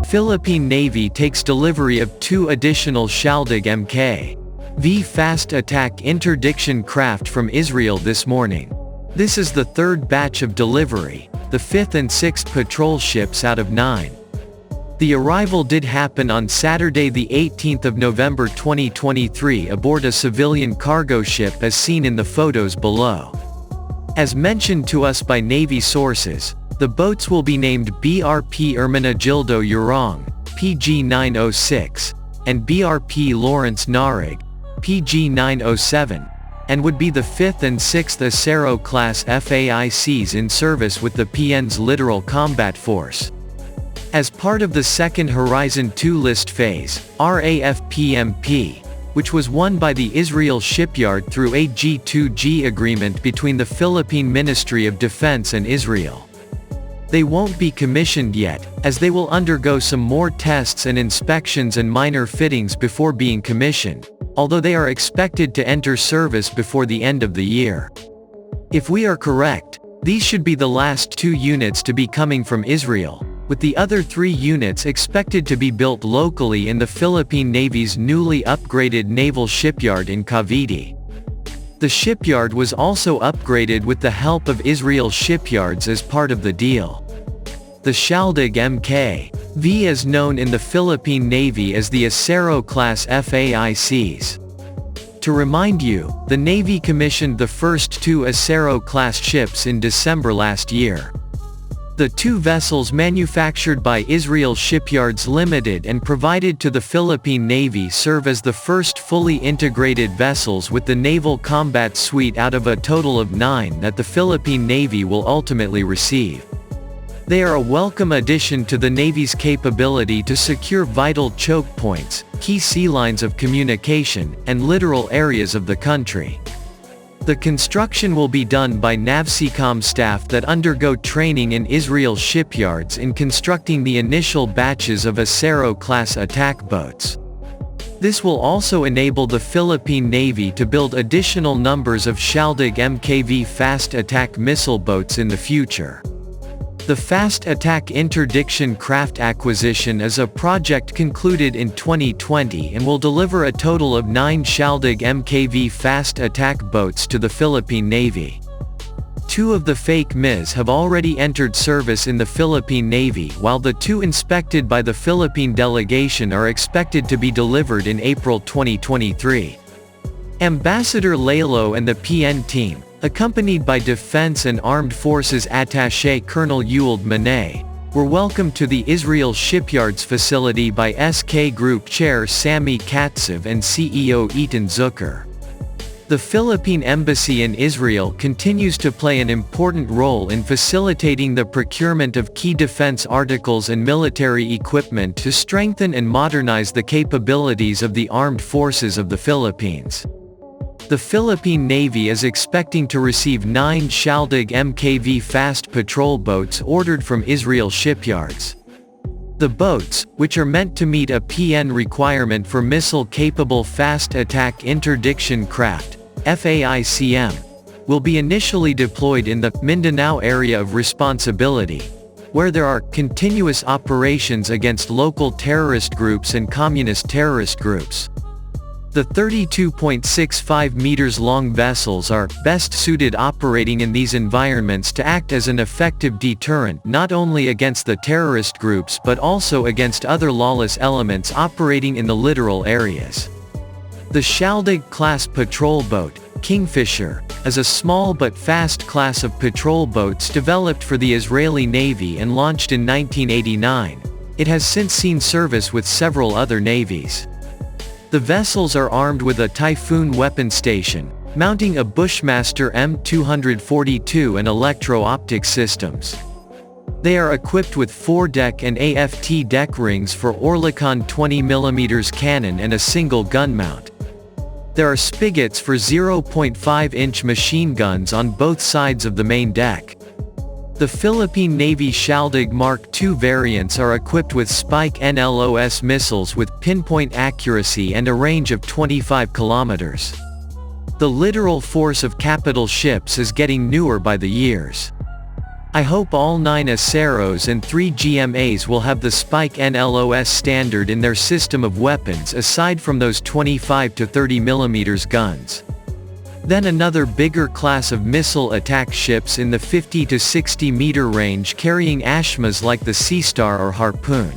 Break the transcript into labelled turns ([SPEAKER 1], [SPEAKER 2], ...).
[SPEAKER 1] Philippine Navy takes delivery of 2 additional Shaldag Mk.V fast attack interdiction craft from Israel this morning. This is the 3rd batch of delivery, the 5th and 6th patrol ships out of 9. The arrival did happen on Saturday the 18th of November 2023 aboard a civilian cargo ship as seen in the photos below. As mentioned to us by Navy sources, the boats will be named BRP Ermenegildo Urong, PG-906, and BRP Lawrence Narig, PG-907, and would be the 5th and 6th Acero-class FAICs in service with the PN's Littoral Combat Force. As part of the second Horizon 2 list phase, RAFPMP, which was won by the Israel shipyard through a G2G agreement between the Philippine Ministry of Defense and Israel. They won't be commissioned yet, as they will undergo some more tests and inspections and minor fittings before being commissioned, although they are expected to enter service before the end of the year. If we are correct, these should be the last 2 units to be coming from Israel, with the other 3 units expected to be built locally in the Philippine Navy's newly upgraded naval shipyard in Cavite. The shipyard was also upgraded with the help of Israel shipyards as part of the deal. The Shaldag Mk.V is known in the Philippine Navy as the Acero-class FAICs. To remind you, the Navy commissioned the first 2 Acero-class ships in December last year. The 2 vessels manufactured by Israel Shipyards Limited and provided to the Philippine Navy serve as the first fully integrated vessels with the Naval Combat Suite out of a total of 9 that the Philippine Navy will ultimately receive. They are a welcome addition to the Navy's capability to secure vital choke points, key sea lines of communication, and littoral areas of the country. The construction will be done by NAVSEACOM staff that undergo training in Israel shipyards in constructing the initial batches of Acero-class attack boats. This will also enable the Philippine Navy to build additional numbers of Shaldag Mk.V fast attack missile boats in the future. The Fast Attack Interdiction Craft acquisition is a project concluded in 2020 and will deliver a total of 9 Shaldag Mk.V fast attack boats to the Philippine Navy. 2 of the fake MIs have already entered service in the Philippine Navy, while the 2 inspected by the Philippine delegation are expected to be delivered in April 2023. Ambassador Lalo and the PN team, accompanied by Defense and Armed Forces Attaché Colonel Ewald Manay, were welcomed to the Israel Shipyards facility by SK Group Chair Sami Katsev and CEO Eitan Zucker. The Philippine Embassy in Israel continues to play an important role in facilitating the procurement of key defense articles and military equipment to strengthen and modernize the capabilities of the armed forces of the Philippines. The Philippine Navy is expecting to receive 9 Shaldag Mk.V fast patrol boats ordered from Israel shipyards. The boats, which are meant to meet a PN requirement for missile-capable fast attack interdiction craft, FAICM, will be initially deployed in the Mindanao area of responsibility, where there are continuous operations against local terrorist groups and communist terrorist groups. The 32.65 meters long vessels are best suited operating in these environments to act as an effective deterrent not only against the terrorist groups but also against other lawless elements operating in the littoral areas. The Shaldag-class patrol boat, Kingfisher, is a small but fast class of patrol boats developed for the Israeli Navy and launched in 1989. It has since seen service with several other navies. The vessels are armed with a Typhoon weapon station, mounting a Bushmaster M242 and electro-optic systems. They are equipped with foredeck and AFT deck rings for Oerlikon 20mm cannon and a single gun mount. There are spigots for 0.5-inch machine guns on both sides of the main deck. The Philippine Navy Shaldag Mark II variants are equipped with Spike NLOS missiles with pinpoint accuracy and a range of 25 kilometers. The littoral force of capital ships is getting newer by the years. I hope all 9 Aceros and 3 GMAs will have the Spike NLOS standard in their system of weapons aside from those 25 to 30 mm guns. Then another bigger class of missile attack ships in the 50 to 60 meter range carrying Ashmas like the Sea Star or Harpoon.